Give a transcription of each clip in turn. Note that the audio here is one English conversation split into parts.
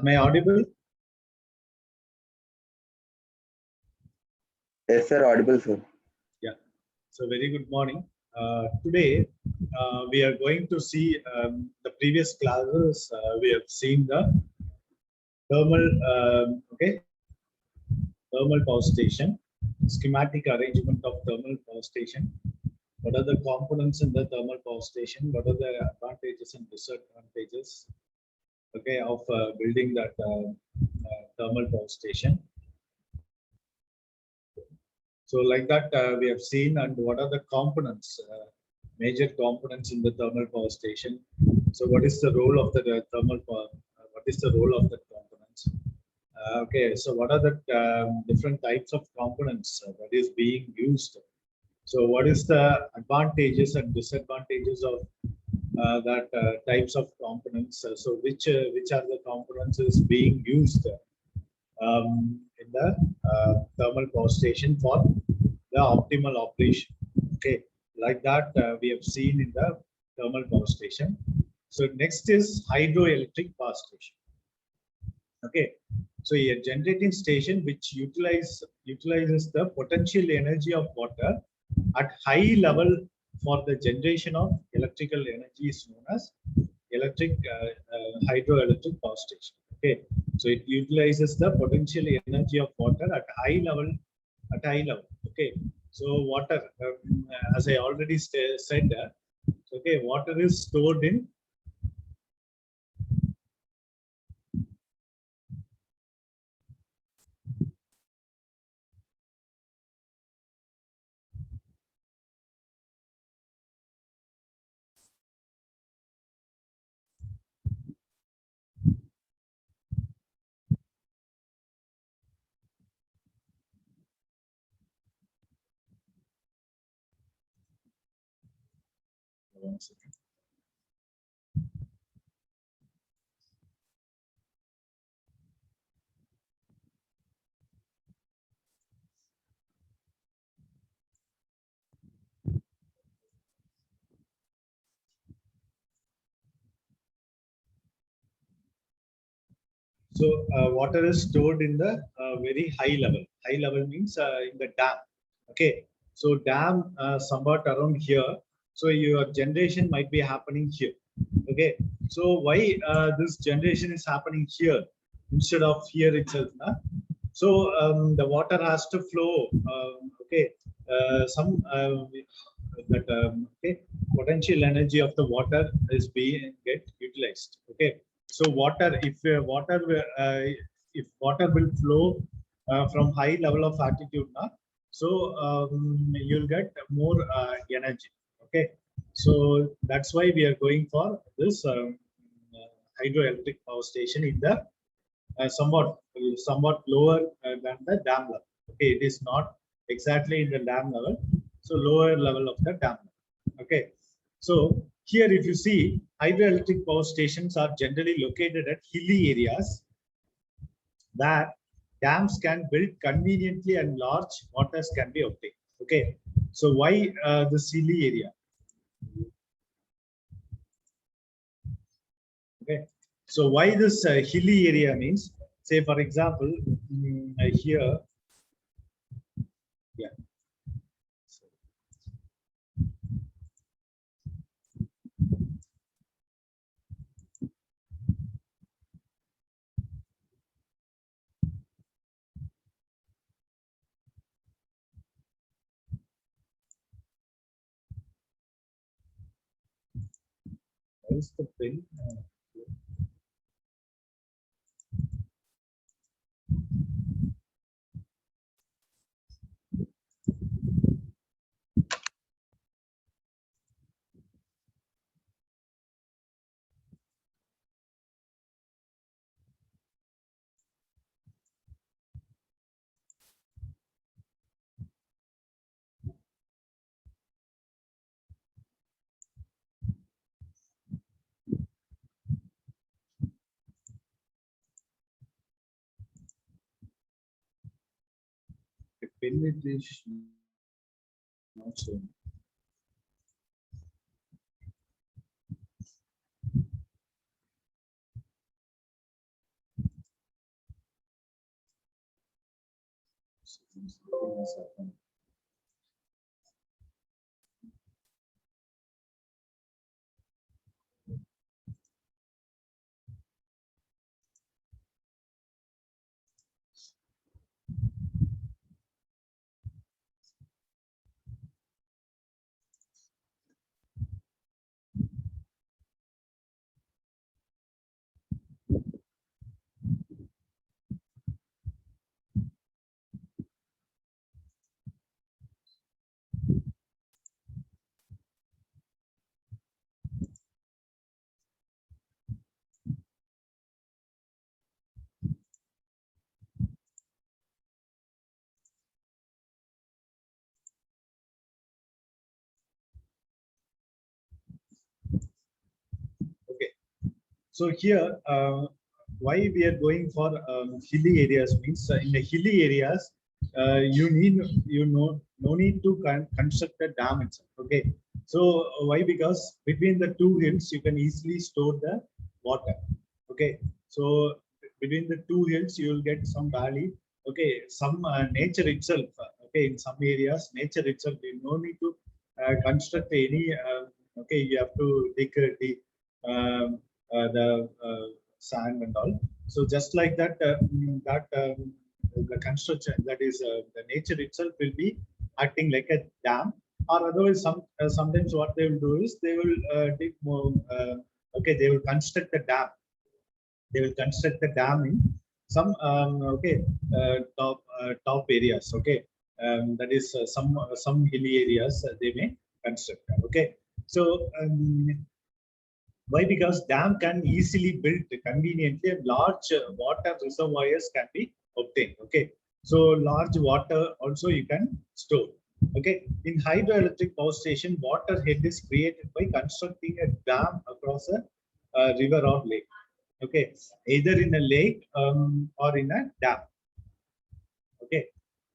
Am I audible? Yes, sir. Audible, sir. Yeah. So very good morning. Today we are going to see the previous classes. We have seen the thermal, thermal power station, schematic arrangement of thermal power station. What are the components in the thermal power station? What are the advantages and disadvantages? Okay, of building that thermal power station. So like that, we have seen, and what are the components, major components in the thermal power station. So what is the role of the thermal power? What is the role of the components? Okay, so what are the different types of components that is being used? So what is the advantages and disadvantages of that types of components? So which are the components is being used in the thermal power station for the optimal operation? Okay, like that we have seen in the thermal power station. So next is hydroelectric power station. Okay, so a generating station which utilizes the potential energy of water at high level for the generation of electrical energy is known as hydroelectric power station. Okay, so it utilizes the potential energy of water at high level. Okay, so water, as I already said, okay, water is stored in one second. So water is stored in the very high level. High level means in the dam. Okay, so dam somewhat around here. So your generation might be happening here. Okay, so why this generation is happening here instead of here itself? Na? So the water has to flow. Okay, some that okay, potential energy of the water is being get utilized. Okay, so water, if water will flow from high level of altitude, na, so you'll get more energy. Okay, so that's why we are going for this hydroelectric power station in the somewhat lower than the dam level. Okay, it is not exactly in the dam level, so lower level of the dam level. Okay, so here if you see, hydroelectric power stations are generally located at hilly areas that dams can build conveniently and large waters can be obtained. Okay, so why this hilly area? Okay, so why this hilly area means, say for example, here, yeah. What is the pin? The pin is not showing. is happening. Okay. So here, why we are going for hilly areas means in the hilly areas, no need to construct a dam itself. Okay. So why? Because between the two hills, you can easily store the water. Okay. So between the two hills, you will get some valley. Okay. Some nature itself. Okay. In some areas, nature itself, you no need to construct any. Okay. You have to dig deep. The sand and all. So just like that, the construction, that is the nature itself will be acting like a dam, or otherwise sometimes what they will do is they will dig more. Okay, they will construct the dam. They will construct the dam in some top areas. Okay, that is some hilly areas they may construct. Okay, so. Why? Because dam can easily build conveniently and large water reservoirs can be obtained. Okay. So large water also you can store. Okay. In hydroelectric power station, water head is created by constructing a dam across a river or lake. Okay. Either in a lake or in a dam. Okay,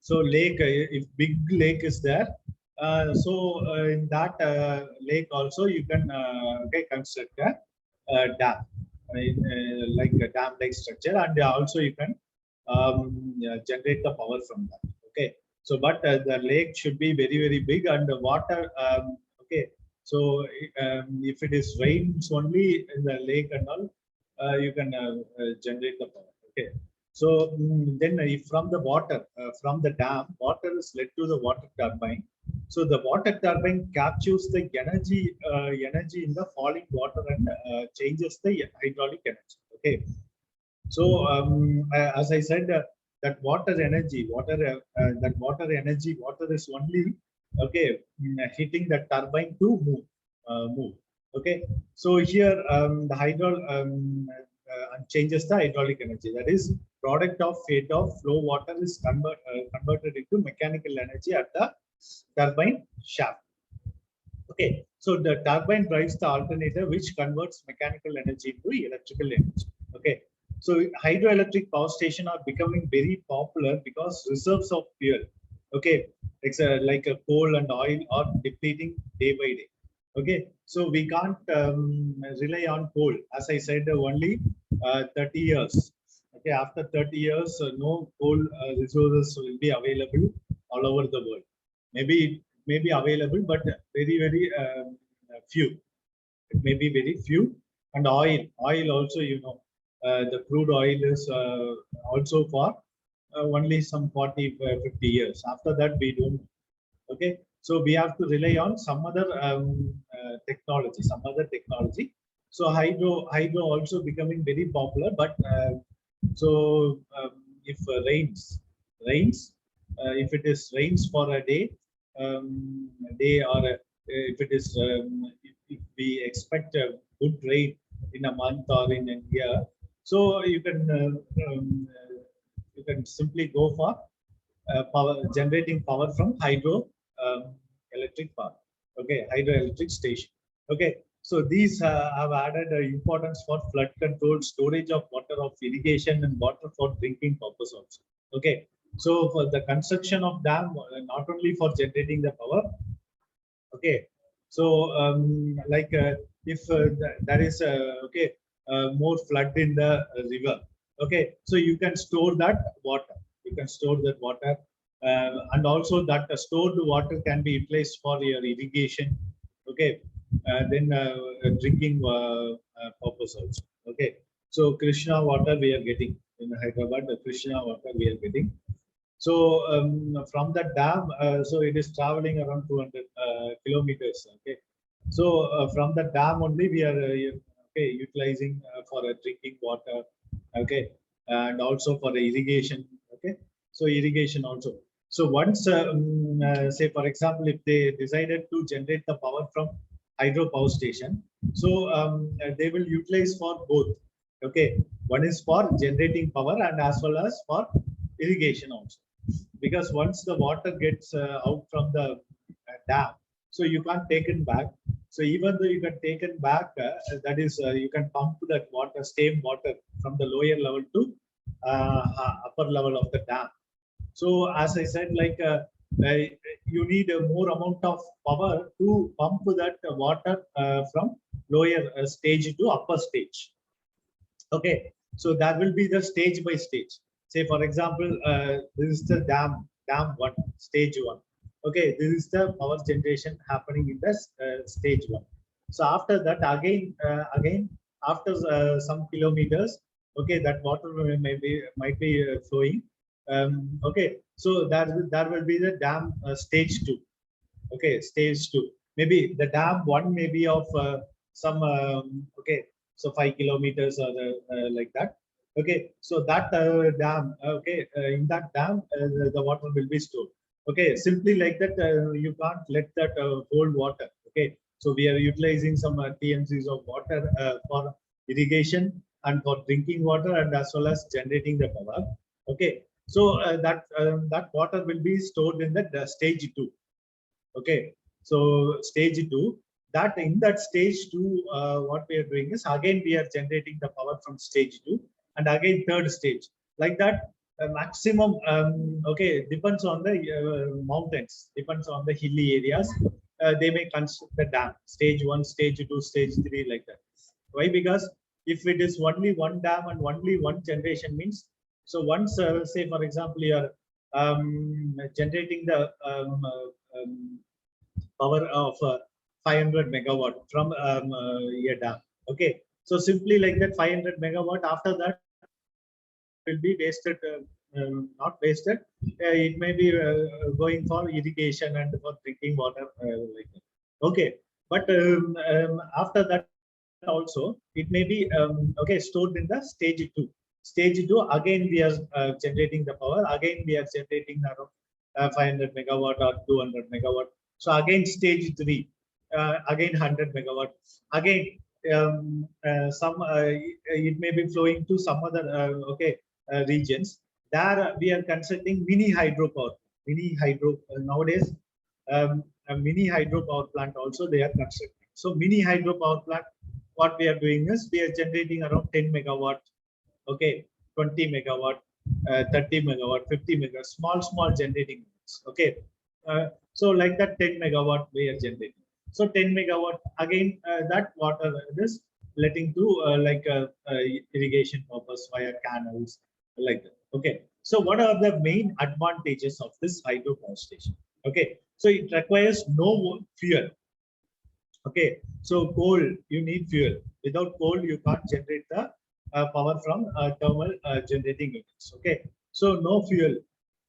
so lake, if big lake is there, in that lake also you can okay, construct a dam, like a dam like structure, and also you can yeah, generate the power from that. Okay, so but the lake should be very big, and the water okay, so if it is rains only in the lake and all, you can generate the power. Okay, so then if from the water, from the dam, water is led to the water turbine. So the water turbine captures the energy in the falling water and changes the hydraulic energy. Okay. So as I said, that water energy, water is only okay hitting the turbine to move. Okay. So here the changes the hydraulic energy. That is product of rate of flow water is converted into mechanical energy at the turbine shaft. Okay, so the turbine drives the alternator which converts mechanical energy into electrical energy. Okay, so hydroelectric power station are becoming very popular because reserves of fuel, okay, it's like a coal and oil are depleting day by day. Okay, so we can't rely on coal. As I said, only 30 years. Okay, after 30 years, no coal resources will be available all over the world. Maybe it may be available, but very few. It may be very few. And oil also, the crude oil is also for only some 40, 50 years. After that, we don't. Okay, so we have to rely on some other technology. So hydro also becoming very popular, but if rains, if it is rains for a day, or if it is if we expect a good rain in a month or in a year, so you can simply go for generating power from electric power. Okay, hydroelectric station. Okay, so these have added importance for flood control, storage of water of irrigation, and water for drinking purpose also. Okay, so for the construction of dam, not only for generating the power. Okay, so like if there is okay more flood in the river. Okay, so you can store that water. You can store that water and also that stored water can be utilized for your irrigation. Okay, then drinking purpose also. Okay, so Krishna water we are getting in Hyderabad. The Krishna water we are getting. So from the dam, so it is traveling around 200 kilometers. Okay, so from the dam only we are okay utilizing for drinking water. Okay, and also for the irrigation. Okay, so irrigation also. So once, say for example, if they decided to generate the power from hydropower station, so they will utilize for both. Okay, one is for generating power and as well as for irrigation also, because once the water gets out from the dam, so you can't take it back. So even though you can take it back, that is you can pump that water, same water from the lower level to upper level of the dam. So as I said, like uh, you need a more amount of power to pump that water from lower stage to upper stage. Okay, so that will be the stage by stage. Say for example, this is the dam one, stage one. Okay, this is the power generation happening in the stage one. So after that, again after some kilometers, okay, that water might be flowing. Okay, so that will be the dam stage two. Okay, stage two. Maybe the dam one may be of some okay, so 5 kilometers or like that. Okay, so that dam, okay, in that dam the water will be stored. Okay, simply like that, you can't let that hold water. Okay, so we are utilizing some TMCs of water for irrigation and for drinking water and as well as generating the power. Okay, so that water will be stored in the stage two. Okay, so stage two, that in that stage two, what we are doing is again we are generating the power from stage two, and again third stage. Like that, maximum. Okay, depends on the mountains, depends on the hilly areas. They may construct the dam stage one, stage two, stage three, like that. Why? Because if it is only one dam and only one generation means, so once say for example you are generating the power of 500 megawatt from a dam. Okay, so simply like that 500 megawatt. After that will be wasted, not wasted. It may be going for irrigation and for drinking water, like that. Okay, but after that also it may be okay stored in the stage two. Stage two, again we are generating the power. Again we are generating around 500 megawatt or 200 megawatt. So again stage three, again 100 megawatt. Again some it may be flowing to some other okay regions. There we are consulting mini hydropower. Mini hydro nowadays a mini hydropower plant also they are constructing. So mini hydropower plant, what we are doing is we are generating around 10 megawatt, okay, 20 megawatt, 30 megawatt, 50 megawatt, small generating units. Okay, so like that 10 megawatt we are generating. So 10 megawatt again that water is letting to like irrigation purpose via canals, like that. Okay, so what are the main advantages of this hydropower station? Okay, so it requires no fuel. Okay, so coal, you need fuel. Without coal, you can't generate the power from thermal generating units. Okay, so no fuel.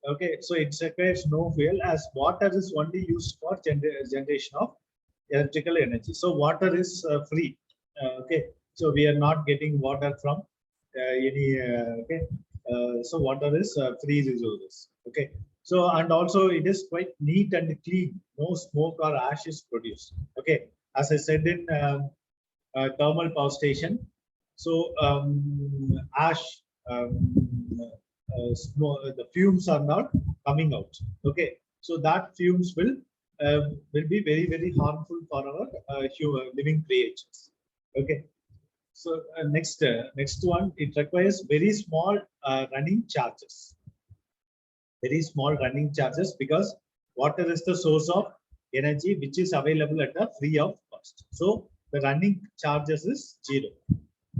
Okay, so it requires no fuel as water is only used for generation of electrical energy. So water is free. Okay, so we are not getting water from any. Okay, so water is free resources. Okay, so and also it is quite neat and clean. No smoke or ash is produced. Okay, as I said in thermal power station, so ash, the fumes are not coming out. Okay, so that fumes will be very harmful for our living creatures. Okay, so next one, it requires very small running charges. Very small running charges because water is the source of energy which is available at a free of cost. So the running charges is zero.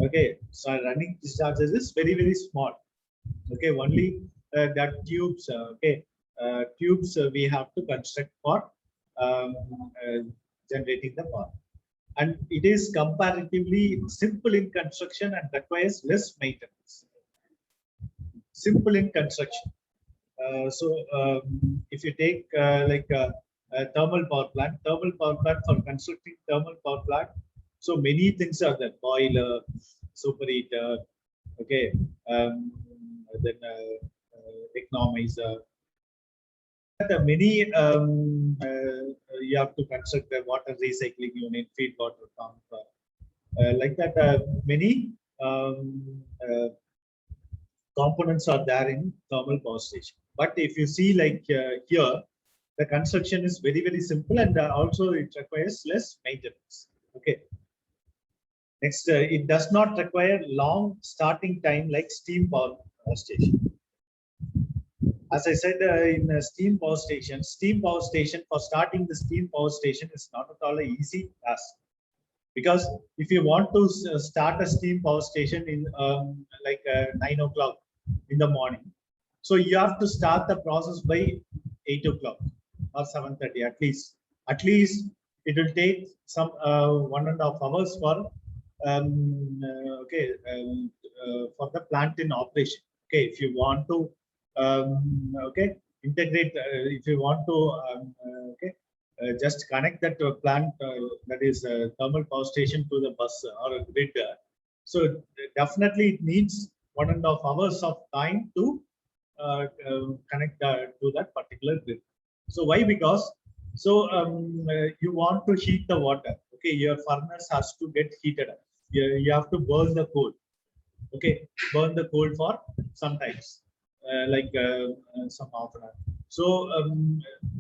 Okay, so running charges is very small. Okay, only that tubes. Okay, tubes we have to construct for um, uh, generating the power. And it is comparatively simple in construction and requires less maintenance. Simple in construction. If you take like a thermal power plant for constructing thermal power plant, so many things are there: boiler, superheater, okay, then economizer. Many you have to construct a water recycling unit, feed water pump, like that. Many components are there in thermal power station. But if you see like here, the construction is very simple, and also it requires less maintenance. Okay. Next, it does not require long starting time like steam power station. As I said, in a steam power station, for starting the steam power station is not at all an easy task. Because if you want to start a steam power station in like 9 o'clock in the morning, so you have to start the process by 8 o'clock or 7:30 at least. At least it will take some 1.5 hours for for the plant in operation. Okay, if you want to integrate, if you want to just connect that plant that is thermal power station to the bus or a grid. So definitely it needs 1.5 hours of time to connect to that particular grid. So why? Because you want to heat the water. Okay, your furnace has to get heated up. You have to burn the coal. Okay, burn the coal for sometimes some half an hour. So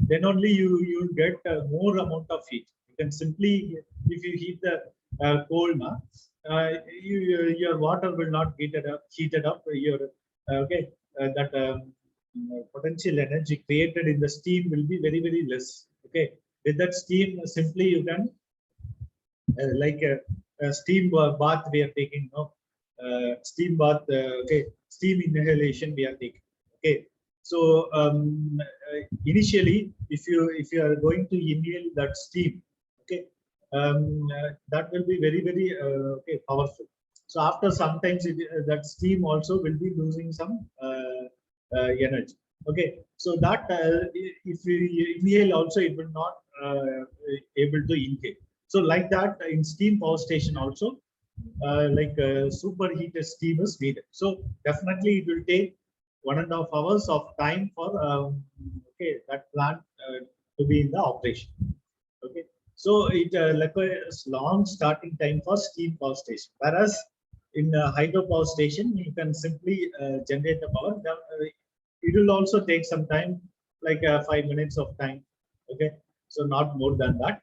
then only you get more amount of heat. You can simply, if you heat the coal, your water will not get heated up. Your that potential energy created in the steam will be very less. Okay, with that steam, simply you can like a steam bath we are taking. No, steam bath. Okay, steam inhalation we are taking. Okay, so initially, if you are going to inhale that steam, okay, that will be very okay, powerful. So after sometimes that steam also will be losing some energy. Okay, so that if you inhale also, it will not able to inhale. So like that in steam power station also, like superheated steam is needed. So definitely it will take 1.5 hours of time for that plant to be in the operation. Okay, so it requires long starting time for steam power station, whereas in hydropower station you can simply generate the power. It will also take some time, like 5 minutes of time. Okay, so not more than that.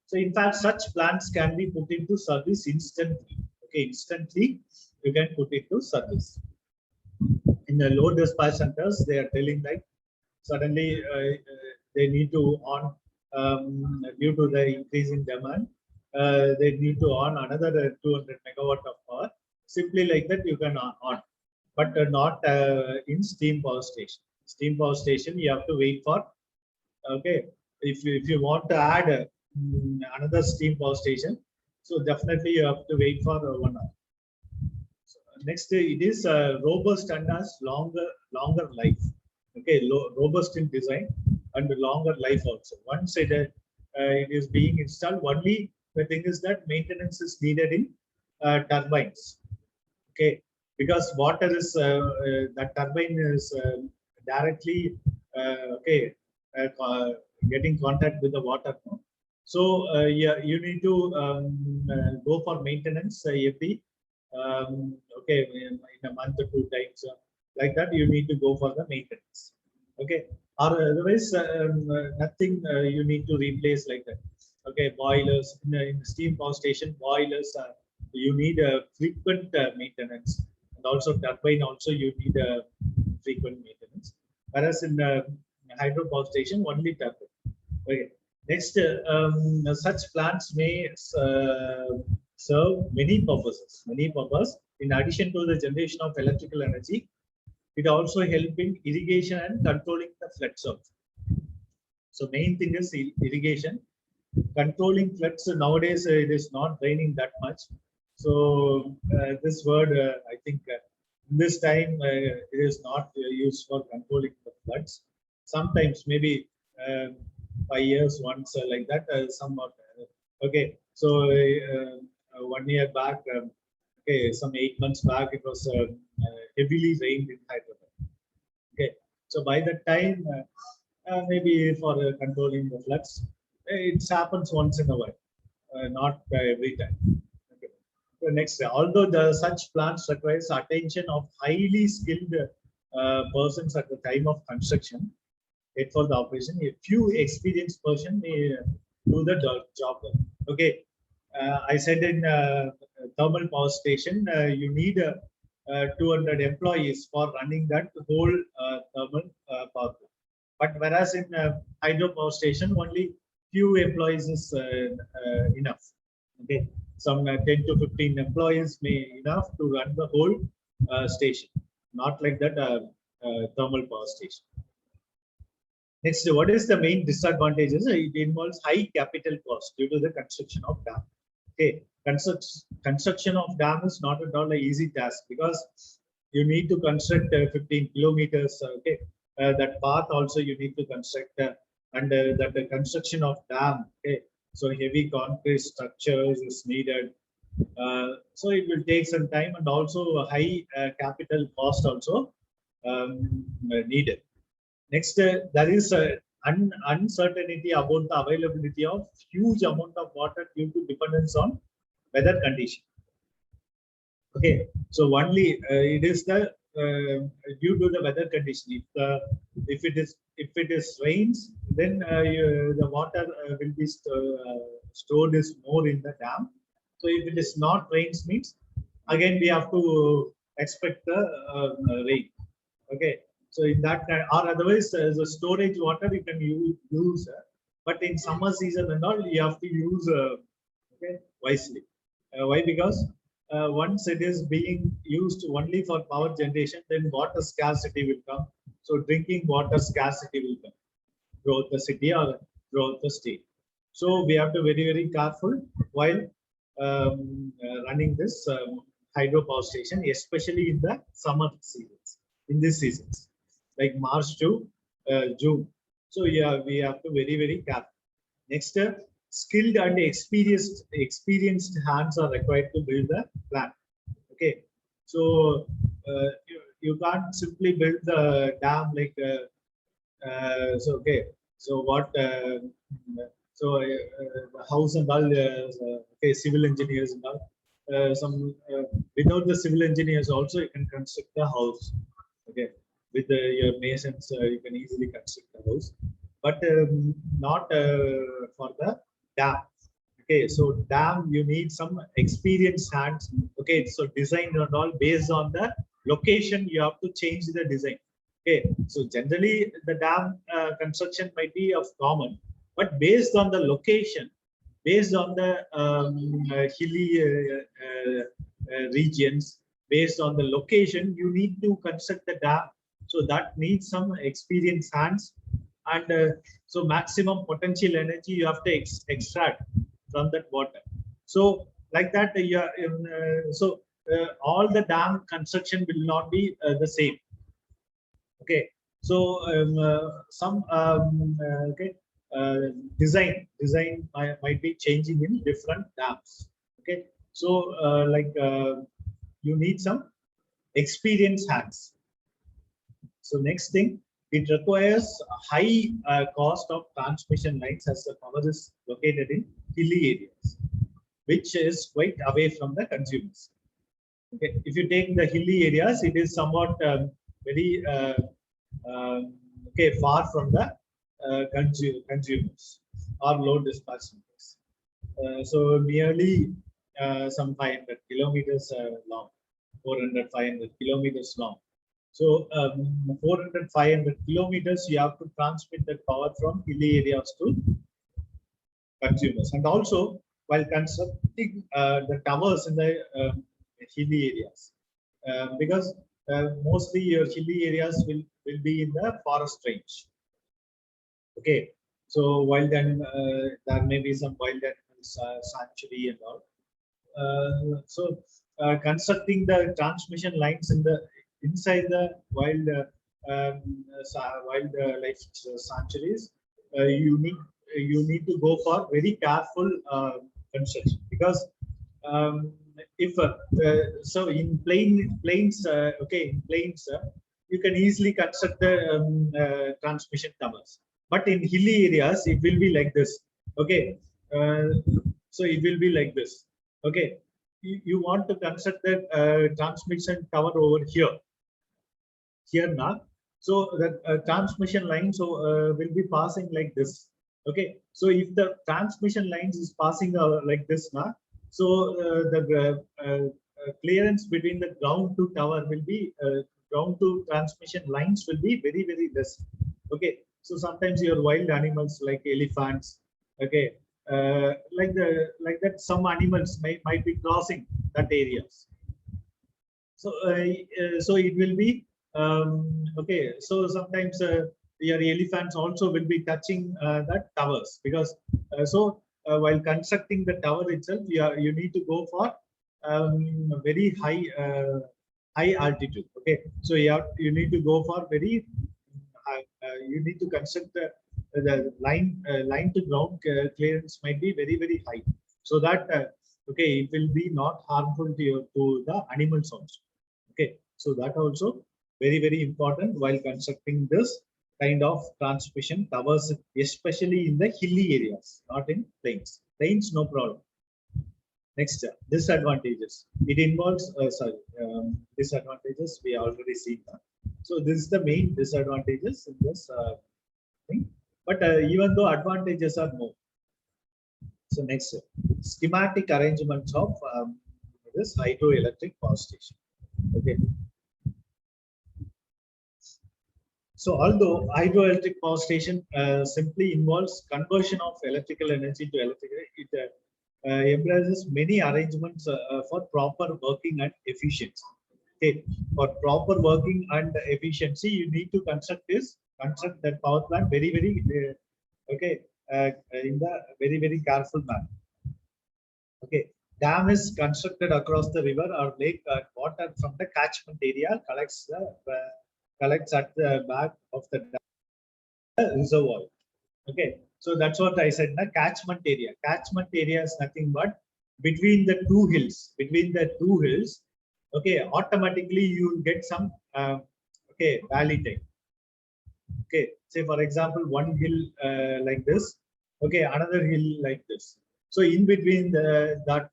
So in fact, such plants can be put into service instantly. Okay, instantly you can put it to service. In the load dispatch centers, they are telling like suddenly they need to on due to the increase in demand, they need to on another 200 megawatt of power. Simply like that you can on, but not in steam power station. Steam power station you have to wait for. Okay, if you want to add another steam power station, so definitely you have to wait for 1 hour. So, next, it is robust and has longer life. Okay, robust in design and longer life also. Once it is being installed, only the thing is that maintenance is needed in turbines. Okay, because water is that turbine is directly getting contact with the water. No? So yeah, you need to go for maintenance every in a month or 2 times. Like that, you need to go for the maintenance. Okay, or otherwise nothing you need to replace like that. Okay, boilers in the steam power station, boilers you need a frequent maintenance, and also turbine also you need a frequent maintenance. Whereas in hydropower station, only turbine. Okay. Next, such plants may serve many purposes. In addition to the generation of electrical energy, It also help in irrigation and controlling the floods also. So main thing is irrigation, controlling floods. Nowadays it is not raining that much. So this word, I think this time it is not used for controlling the floods. Sometimes maybe 5 years once like that. Somewhat. Okay. So 1 year back, okay, some 8 months back, it was heavily rained in Hyderabad. Okay. So by that time, maybe for controlling the floods, it happens once in a while, not every time. Okay. So next, although such plants requires attention of highly skilled persons at the time of construction, yet for the operation, a few experienced person may do the job. Okay, I said in thermal power station, you need 200 employees for running that whole thermal power plant. But whereas in hydropower station, only few employees is enough. Okay, some 10 to 15 employees may enough to run the whole station. Not like that thermal power station. Next, what is the main disadvantages? It involves high capital cost due to the construction of dam. Okay, construction of dam is not at all an easy task because you need to construct 15 kilometers. Okay, that path also you need to construct, and that the construction of dam. Okay, so heavy concrete structures is needed. So it will take some time, and also a high capital cost also needed. Next, there is uncertainty about the availability of huge amount of water due to dependence on weather condition. Okay, so only it is the due to the weather condition. If it is rains, then the water will be stored is more in the dam. So if it is not rains, means again we have to expect the rain. Okay, so in that kind, or otherwise the storage water you can use, but in summer season and all you have to use okay, wisely. Why? Because once it is being used only for power generation, then water scarcity will come. So drinking water scarcity will come throughout the city or throughout the state. So we have to very careful while running this hydropower station, especially in the summer seasons. In these seasons, like March to June. So yeah, we have to very careful. Next, skilled and experienced hands are required to build the plant. Okay, so you can't simply build the dam like so. Okay, so what? So the house and all. Okay, civil engineers and all. Without the civil engineers also you can construct the house. Okay, with your masons you can easily construct the house, but not for the dam. Okay, so dam you need some experienced hands. Okay, so design and all based on the location you have to change the design. Okay, so generally the dam construction might be of common, but based on the location, based on the hilly regions, based on the location, you need to construct the dam. So that needs some experienced hands, and so maximum potential energy you have to extract from that water. So like that, all the dam construction will not be the same. Okay, so some okay. Design might be changing in different dams. Okay, so you need some experienced hands. So next thing, it requires a high cost of transmission lines as the power is located in hilly areas, which is quite away from the consumers. Okay, if you take the hilly areas, it is somewhat very okay, far from the consumers or load dispatch centers. So nearly some 500 kilometers long, 400, 500 kilometers long. So 400, 500 kilometers, you have to transmit the power from hilly areas to consumers. And also, while constructing the towers in the hilly areas, because mostly your hilly areas will be in the forest range. Okay, so wild and there may be some wild animals sanctuary and all. Constructing the transmission lines in the inside the wildlife sanctuaries, you need to go for very careful construction, because um, if so in plains okay, in plains you can easily construct the transmission towers, but in hilly areas it will be like this. Okay, uh, so it will be like this. Okay, you want to construct the transmission tower over here now. So the transmission line will be passing like this. Okay, so if the transmission lines is passing like this now, so the clearance between the ground to tower will be ground to transmission lines will be very less. Okay, so sometimes your wild animals like elephants, okay, like that, some animals might be crossing that areas. So it will be okay. So sometimes your elephants also will be touching that towers, because while constructing the tower itself, you need to go for very high altitude. Okay, so you need to go for very you need to construct the line to ground clearance might be very high, so that okay, it will be not harmful to the animals also. Okay, so that also very important while constructing this kind of transmission towers, especially in the hilly areas, not in plains. Plains, no problem. Next, disadvantages. It involves disadvantages. We already seen that. So this is the main disadvantages in this thing. But even though advantages are more. So next, schematic arrangements of this hydroelectric power station. Okay. So although hydroelectric power station simply involves conversion of electrical energy to electrical, it embraces many arrangements for proper working and efficiency. Okay, for proper working and efficiency, you need to construct that power plant very okay, in the very careful manner. Okay, dam is constructed across the river or lake, and water from the catchment area collects at the back of the reservoir. Okay, so that's what I said. The catchment area. Catchment area is nothing but between the two hills. Between the two hills, okay, automatically you will get some okay, valley type. Okay, say for example, one hill like this. Okay, another hill like this. So in between that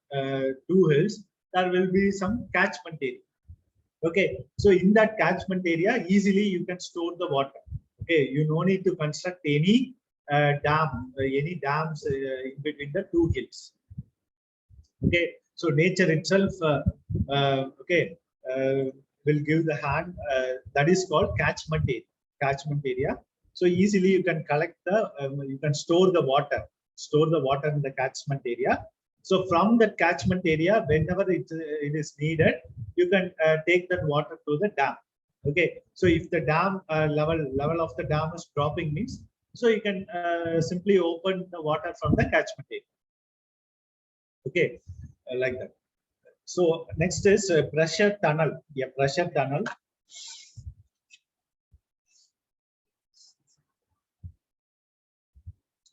two hills, there will be some catchment area. Okay, so in that catchment area, easily you can store the water. Okay, you no need to construct any any dams in between the two hills. Okay, so nature itself, okay, will give the hand. That is called catchment area. Catchment area. So easily you can collect you can store the water in the catchment area. So from the catchment area, whenever it is needed, you can take that water to the dam. Okay, so if the dam level of the dam is dropping, means so you can simply open the water from the catchment area. Okay, like that. So next is pressure tunnel. Yeah, pressure tunnel.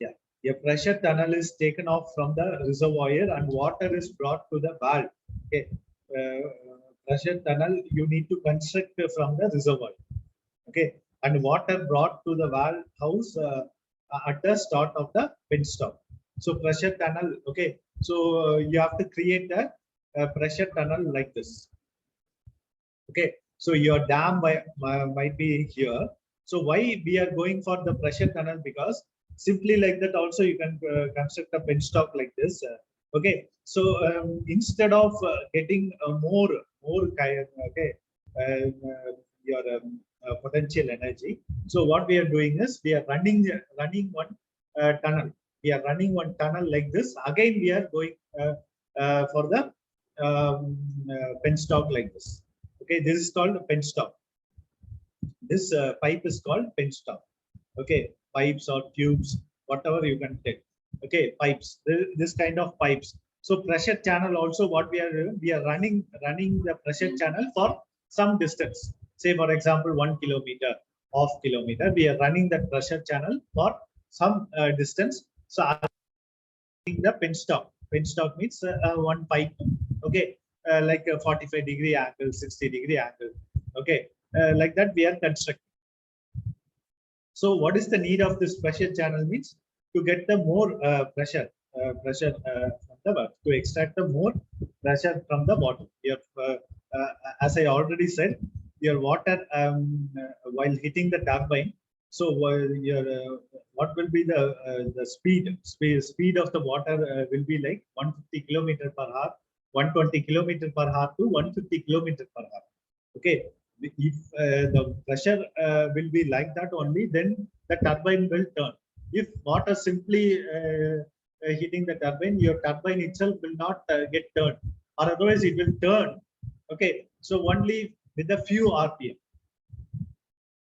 Yeah, a pressure tunnel is taken off from the reservoir and water is brought to the valve. Okay, pressure tunnel you need to construct from the reservoir. Okay, and water brought to the valve house at the start of the penstock. So pressure tunnel. Okay, so you have to create a pressure tunnel like this. Okay, so your dam might be here. So why we are going for the pressure tunnel? Because simply like that also you can construct a penstock like this. Okay, so instead of getting more okay, your potential energy. So what we are doing is we are running one tunnel. We are running one tunnel like this. Again, we are going for the penstock like this. Okay, this is called penstock. This pipe is called penstock. Okay, pipes or tubes, whatever you can take. Okay, pipes, this kind of pipes. So pressure channel also, what we are doing, we are running the pressure channel for some distance. Say for example 1 kilometer, half kilometer, we are running that pressure channel for some distance. So the penstock. Penstock means one pipe. Okay, like a 45-degree angle, 60-degree angle. Okay, like that we are constructing. So what is the need of this pressure channel means to get the more pressure from the water, to extract the more pressure from the water. Your, as I already said, your water while hitting the turbine. So your what will be the speed of the water will be like 150 kilometer per hour, 120 kilometer per hour to 150 kilometer per hour. Okay, if the pressure will be like that only, then the turbine will turn. If water simply hitting the turbine, your turbine itself will not get turned, or otherwise it will turn. Okay, so only with a few rpm.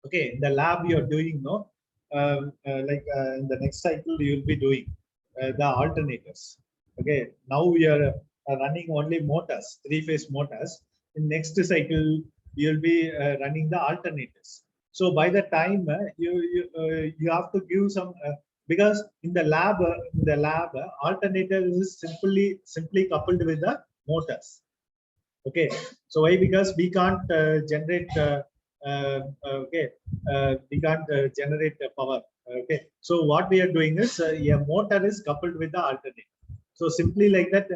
Okay, in the lab you are doing, no, in the next cycle you will be doing the alternators. Okay, now we are running only motors, 3-phase motors. In next cycle you will be running the alternators. So by the time you have to give some because in the lab alternator is simply coupled with the motors. Okay, so why? Because we can't generate okay, we can't generate power. Okay, so what we are doing is a motor is coupled with the alternator. So simply like that,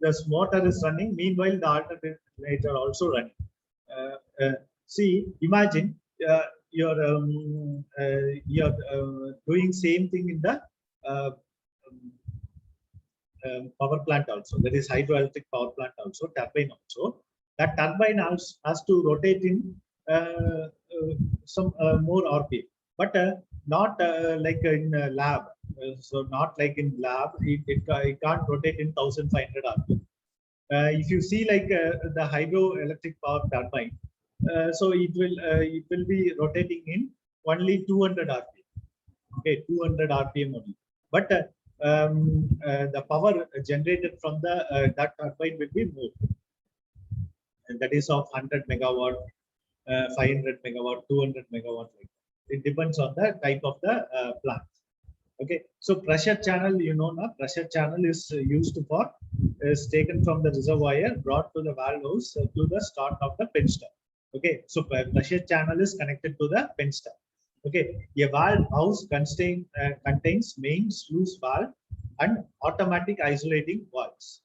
this motor is running, meanwhile the alternator also running. See, imagine you're doing same thing in the uh, power plant also. That is hydroelectric power plant also, turbine also. That turbine has to rotate in some more RPM, but not like in lab. So not like in lab, it can't rotate in 1500 RPM. If you see like the hydroelectric power turbine, so it will be rotating in only 200 RPM. Okay, 200 RPM only. But the power generated from the that turbine will be more. And that is of 100 megawatt, 500 megawatt, 200 megawatt. Like that. It depends on the type of the plant. Okay, so pressure channel, you know, now pressure channel is used for is taken from the reservoir, brought to the valve house to the start of the penstock. Okay, so pressure channel is connected to the penstock. Okay, a valve house contains main sluice valve and automatic isolating valves.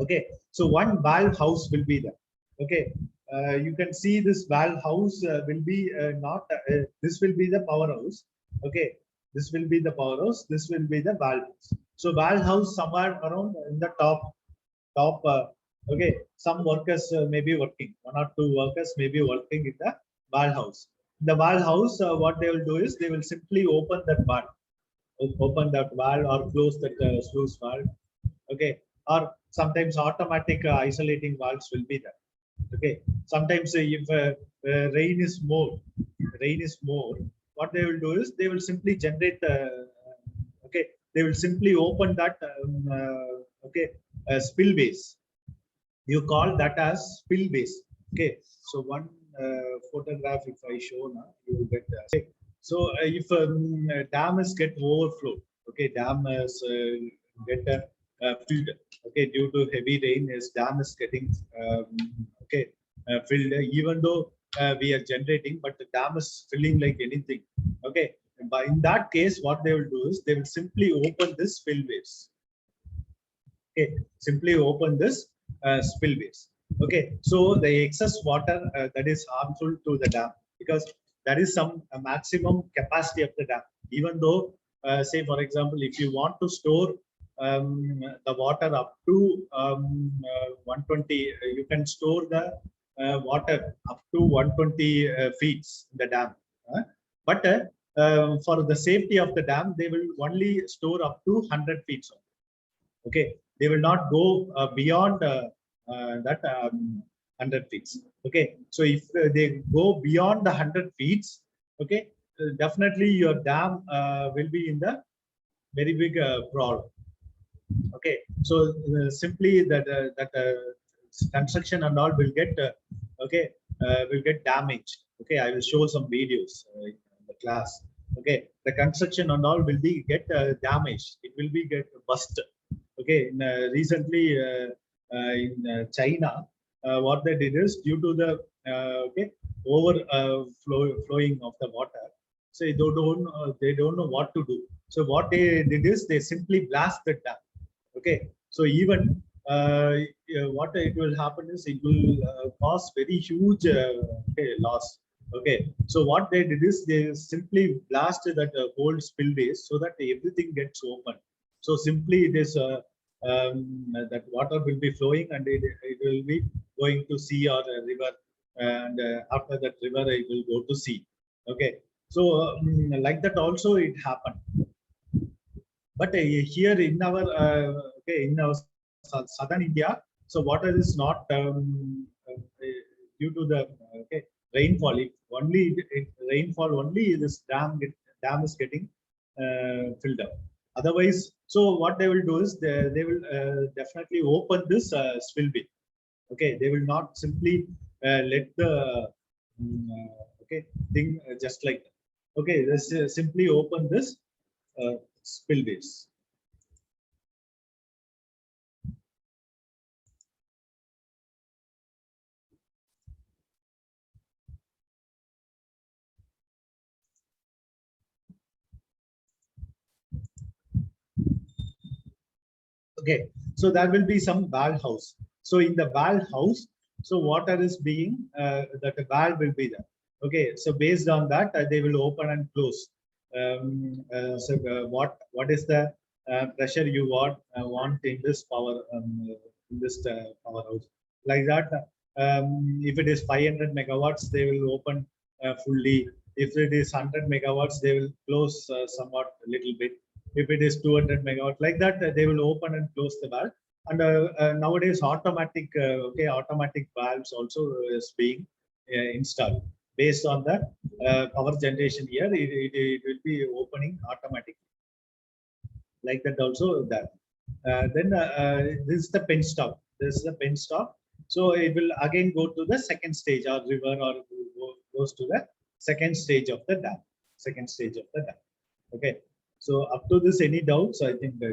Okay, so one valve house will be there. Okay, you can see this valve house will be not this will be the power house. Okay, this will be the power house, this will be the valve house. So valve house somewhere around in the top okay, some workers may be working, 1 or 2 workers may be working in the valve house. The valve house, what they will do is they will simply open that valve or close that sluice valve. Okay, or sometimes automatic isolating valves will be there. Okay, sometimes if rain is more, what they will do is they will simply generate okay, they will simply open that okay, spillways. You call that as spillways. Okay, so one photograph if I show now, you will get okay. So if dam is get overflowed, okay, dam is get filled, okay, due to heavy rain, is dam is getting okay, filled, even though we are generating, but the dam is filling like anything. Okay, but in that case, what they will do is they will simply open this spillways. Okay, simply open this spillways. Okay, so the excess water that is harmful to the dam, because there is some maximum capacity of the dam. Even though, say for example, if you want to store the water up to 120, you can store the water up to 120 feet in the dam. But for the safety of the dam, they will only store up to 100 feet. Okay, they will not go beyond that 100 feet. Okay, so if they go beyond the 100 feet, okay, definitely your dam will be in the very big problem. Okay, so simply that construction and all will get okay, will get damaged. Okay, I will show some videos in the class. Okay, the construction and all will be get damaged. It will be get busted. Okay, recently in China, what they did is due to the okay, over flowing of the water, so they don't know what to do. So what they did is they simply blast the dam. Okay, so even what it will happen is it will cause very huge okay, loss. Okay, so what they did is they simply blast that whole spillways so that everything gets open. So simply it is that water will be flowing and it will be going to sea or a river, and after that river it will go to sea. Okay, so like that also it happened. But here in our okay, in our southern India, so water is not due to the okay, rainfall. If only rainfall only this dam is getting filled up. Otherwise, so what they will do is they will definitely open this spillway. Okay, they will not simply let the okay, thing just like that. Okay, this simply open this spillways. Okay, so there will be some valve house. So in the valve house, so water is being that the valve will be there. Okay, so based on that they will open and close. So what is the pressure you want in this power in this powerhouse, like that. If it is 500 megawatts, they will open fully. If it is 100 megawatts, they will close somewhat a little bit. If it is 200 megawatts, like that, they will open and close the valve. And nowadays automatic okay, automatic valves also is being installed. Based on the power generation here, it will be opening automatic, like that also that. Then this is the pen stop. This is the pen stop. So it will again go to the second stage or river, or goes to the second stage of the dam. Second stage of the dam. Okay, so up to this, any doubts? I think